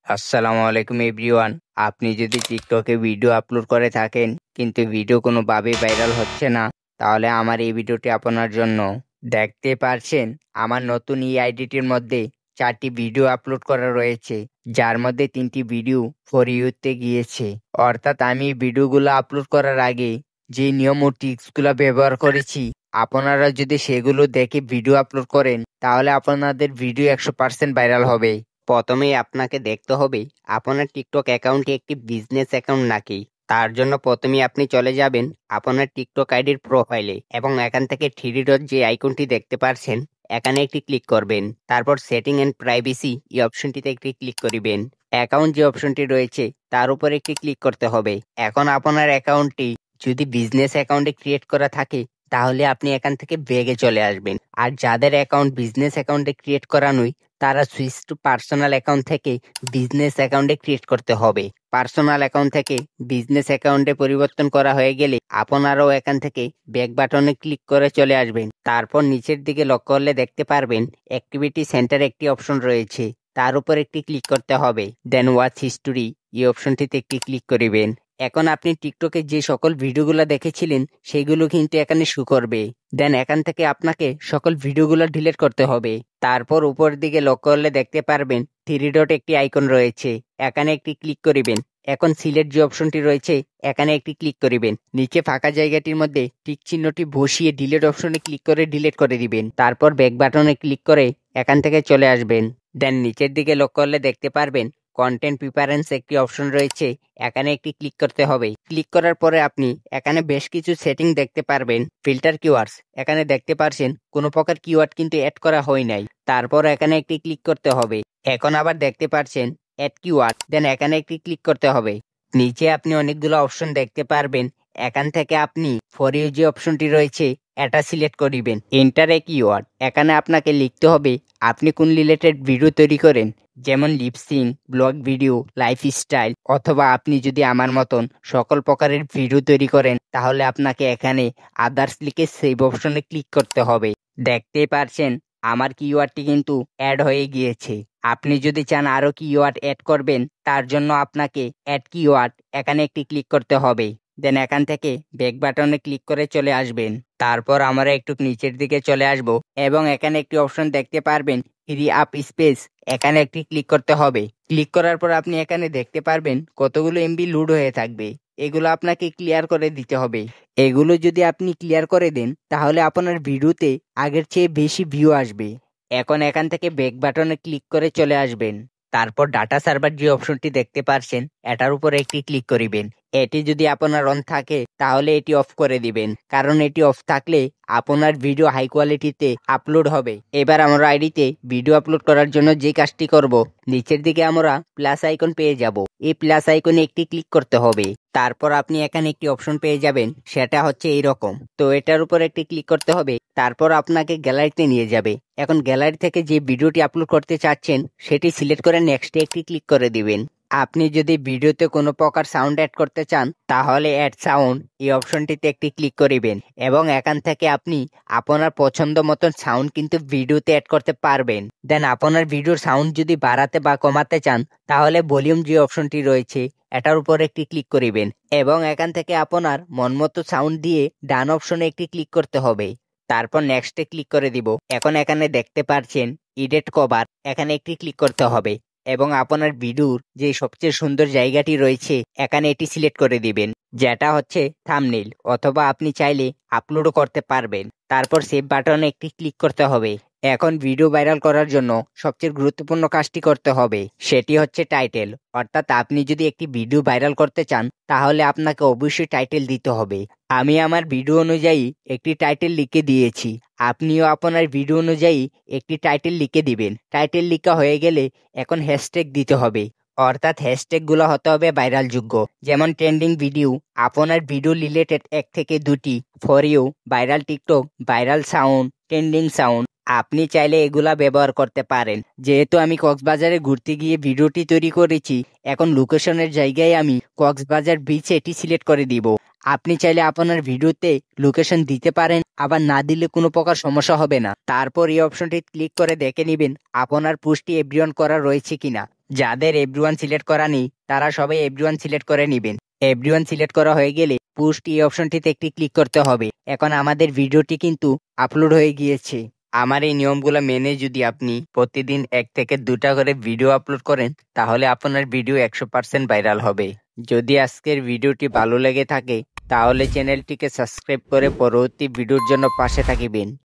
আসসালামু আলাইকুম এভরিওয়ান। আপনি যদি টিকটকে ভিডিও আপলোড করে থাকেন কিন্তু ভিডিও কোনোভাবেই ভাইরাল হচ্ছে না, তাহলে আমার এই ভিডিওটি আপনার জন্য। দেখতে পারছেন আমার নতুন এই আইডিটির মধ্যে 4টি ভিডিও আপলোড করা রয়েছে, যার মধ্যে 3টি ভিডিও ফর ইউতে গিয়েছে। অর্থাৎ আমি ভিডিওগুলো আপলোড করার আগে যে নিয়ম ও টিপসগুলো ব্যবহার করেছি, আপনারা যদি সেগুলো দেখে ভিডিও আপলোড করেন তাহলে আপনাদের ভিডিও 100% ভাইরাল হবে। প্রথমেই আপনাকে দেখতে হবে আপনার টিকটক অ্যাকাউন্টটি একটি বিজনেস অ্যাকাউন্ট নাকি। তার জন্য প্রথমেই আপনি চলে যাবেন আপনার টিকটক আইডির প্রোফাইলে এবং এখান থেকে থ্রি ডট যে আইকনটি দেখতে পারছেন এখানে একটি ক্লিক করবেন। তারপর সেটিং এন্ড প্রাইভেসি এই অপশনটিতে একটি ক্লিক করিবেন। অ্যাকাউন্ট যে অপশনটি রয়েছে তার উপর একটি ক্লিক করতে হবে। এখন আপনার অ্যাকাউন্টটি যদি বিজনেস অ্যাকাউন্টে ক্রিয়েট করা থাকে তাহলে আপনি এখান থেকে ব্যাগে চলে আসবেন। আর যাদের অ্যাকাউন্ট বিজনেস অ্যাকাউন্টে ক্রিয়েট করা নয় তারা সুইচ টু পার্সোনাল অ্যাকাউন্ট থেকে বিজনেস অ্যাকাউন্টে ক্রিয়েট করতে হবে। পার্সোনাল অ্যাকাউন্ট থেকে বিজনেস অ্যাকাউন্টে পরিবর্তন করা হয়ে গেলে আপনারাও এখান থেকে ব্যাক বাটনে ক্লিক করে চলে আসবেন। তারপর নিচের দিকে লক্ষ্য করলে দেখতে পারবেন অ্যাক্টিভিটি সেন্টার একটি অপশন রয়েছে, তার উপর একটি ক্লিক করতে হবে। দেন ওয়াচ হিস্টোরি এই অপশনটিতে একটি ক্লিক করিবেন। এখন আপনি টিকটকে যে সকল ভিডিওগুলো দেখেছিলেন সেগুলো কিন্তু এখানে শো করবে। দেন এখান থেকে আপনাকে সকল ভিডিওগুলো ডিলিট করতে হবে। তারপর উপর দিকে লক্ষ্য করলে দেখতে পারবেন থ্রি ডট একটি আইকন রয়েছে, এখানে একটি ক্লিক করিবেন। এখন সিলেক্ট যে অপশনটি রয়েছে এখানে একটি ক্লিক করিবেন। নিচে ফাঁকা জায়গাটির মধ্যে টিক চিহ্নটি বসিয়ে ডিলিট অপশনে ক্লিক করে ডিলিট করে দিবেন। তারপর ব্যাক বাটনে ক্লিক করে এখান থেকে চলে আসবেন। দেন নিচের দিকে লক্ষ্য করলে দেখতে পারবেন কন্টেন্ট প্রিফারেন্স একটি অপশন রয়েছে, এখানে একটি ক্লিক করতে হবে। ক্লিক করার পরে আপনি এখানে বেশ কিছু সেটিং দেখতে পারবেন। ফিল্টার কিওয়ার্ডস এখানে দেখতে পারছেন কোনো প্রকার কিওয়ার্ড কিন্তু অ্যাড করা হয় নাই। তারপর এখানে একটি ক্লিক করতে হবে। এখন আবার দেখতে পারছেন অ্যাড কিওয়ার্ড, দেন এখানে একটি ক্লিক করতে হবে। নিচে আপনি অনেকগুলো অপশন দেখতে পারবেন, এখান থেকে আপনি ফর ইউ যে অপশনটি রয়েছে এটা সিলেক্ট করিবেন। এন্টার এ কিওয়ার্ড এখানে আপনাকে লিখতে হবে আপনি কোন রিলেটেড ভিডিও তৈরি করেন, যেমন লিপসিং, ব্লগ ভিডিও, লাইফস্টাইল, অথবা আপনি যদি আমার মতন সকল প্রকারের ভিডিও তৈরি করেন তাহলে আপনাকে এখানে আদার্স লিখে সেভ অপশনে ক্লিক করতে হবে। দেখতেই পারছেন আমার কিওয়ার্ডটি কিন্তু অ্যাড হয়ে গিয়েছে। আপনি যদি চান আরও কিওয়ার্ড অ্যাড করবেন তার জন্য আপনাকে অ্যাড কিওয়ার্ড এখানে একটি ক্লিক করতে হবে। দেন এখান থেকে ব্যাক বাটনে ক্লিক করে চলে আসবেন। তারপর আমরা একটু নিচের দিকে চলে আসব এবং এখানে একটি অপশন দেখতে পারবেন ফ্রি আপ স্পেস, এখানে একটি ক্লিক করতে হবে। ক্লিক করার পর আপনি এখানে দেখতে পারবেন কতগুলো এমবি লোড হয়ে থাকবে, এগুলো আপনাকে ক্লিয়ার করে দিতে হবে। এগুলো যদি আপনি ক্লিয়ার করে দেন তাহলে আপনার ভিডিওতে আগের চেয়ে বেশি ভিউ আসবে। এখন এখান থেকে ব্যাক বাটনে ক্লিক করে চলে আসবেন। তারপর ডাটা সার্ভার যে অপশনটি দেখতে পারছেন এটার উপরে একটি ক্লিক করিবেন। এটি যদি আপনার অন থাকে তাহলে এটি অফ করে দিবেন, কারণ এটি অফ থাকলে আপনার ভিডিও হাই কোয়ালিটিতে আপলোড হবে। এবার আমরা আইডিতে ভিডিও আপলোড করার জন্য যে কাজটি করব, নিচের দিকে আমরা প্লাস আইকন পেয়ে যাব। এই প্লাস আইকনে একটি ক্লিক করতে হবে। তারপর আপনি এখানে একটি অপশন পেয়ে যাবেন, সেটা হচ্ছে এইরকম। তো এটার উপর একটি ক্লিক করতে হবে। তারপর আপনাকে গ্যালারিতে নিয়ে যাবে। এখন গ্যালারি থেকে যে ভিডিওটি আপলোড করতে চাচ্ছেন সেটি সিলেক্ট করে নেক্সটে একটি ক্লিক করে দিবেন। আপনি যদি ভিডিওতে কোনো প্রকার সাউন্ড অ্যাড করতে চান তাহলে অ্যাড সাউন্ড এই অপশনটিতে একটি ক্লিক করিবেন এবং এখান থেকে আপনি আপনার পছন্দ মতন সাউন্ড কিন্তু ভিডিওতে অ্যাড করতে পারবেন। দেন আপনার ভিডিওর সাউন্ড যদি বাড়াতে বা কমাতে চান তাহলে ভলিউম যে অপশনটি রয়েছে এটার উপর একটি ক্লিক করিবেন এবং এখান থেকে আপনার মনমতো সাউন্ড দিয়ে ডান অপশনে একটি ক্লিক করতে হবে। তারপর নেক্সটে ক্লিক করে দিব। এখন এখানে দেখতে পাচ্ছেন এডিট কভার, এখানে একটি ক্লিক করতে হবে এবং আপনার ভিডিওর যে সবচেয়ে সুন্দর জায়গাটি রয়েছে এখানে এটি সিলেক্ট করে দিবেন, যেটা হচ্ছে থাম্বনেইল, অথবা আপনি চাইলে আপলোডও করতে পারবেন। তারপর সেভ বাটনে একটি ক্লিক করতে হবে। এখন ভিডিও ভাইরাল করার জন্য সবচেয়ে গুরুত্বপূর্ণ কাজটি করতে হবে, সেটি হচ্ছে টাইটেল। অর্থাৎ আপনি যদি একটি ভিডিও ভাইরাল করতে চান তাহলে আপনাকে অবশ্যই টাইটেল দিতে হবে। আমি আমার ভিডিও অনুযায়ী একটি টাইটেল লিখে দিয়েছি, আপনিও আপনার ভিডিও অনুযায়ী একটি টাইটেল লিখে দিবেন। টাইটেল লেখা হয়ে গেলে এখন হ্যাশট্যাগ দিতে হবে, অর্থাৎ হ্যাশট্যাগুলো হতে হবে ভাইরাল যোগ্য। যেমন ট্রেন্ডিং ভিডিও, আপনার ভিডিও রিলেটেড 1 থেকে 2টি, for you, viral TikTok, viral sound, trending sound. আপনি চাইলে এগুলা ব্যবহার করতে পারেন। যেহেতু আমি কক্সবাজারে ঘুরতে গিয়ে ভিডিওটি তৈরি করেছি, এখন লোকেশনের জায়গায় আমি কক্সবাজার বিচ এটি সিলেক্ট করে দিব। আপনি চাইলে আপনার ভিডিওতে লোকেশন দিতে পারেন, আবার না দিলে কোনো প্রকার সমস্যা হবে না। তারপর এই অপশনটি ক্লিক করে দেখে নেবেন আপনার পোস্টটি এভরিওয়ান করা রয়েছে কিনা। যাদের এভরিওয়ান সিলেক্ট করা নেই তারা সবাই এভরিওয়ান সিলেক্ট করে নেবেন। এভরিওয়ান সিলেক্ট করা হয়ে গেলে পোস্ট এই অপশনটিতে একটি ক্লিক করতে হবে। এখন আমাদের ভিডিওটি কিন্তু আপলোড হয়ে গিয়েছে। আমার এই নিয়মগুলো মেনে যদি আপনি প্রতিদিন 1 থেকে 2টা করে ভিডিও আপলোড করেন তাহলে আপনার ভিডিও 100% ভাইরাল হবে। যদি আজকের ভিডিওটি ভালো লেগে থাকে তাহলে চ্যানেলটিকে সাবস্ক্রাইব করে পরবর্তী ভিডিওর জন্য পাশে থাকিবেন।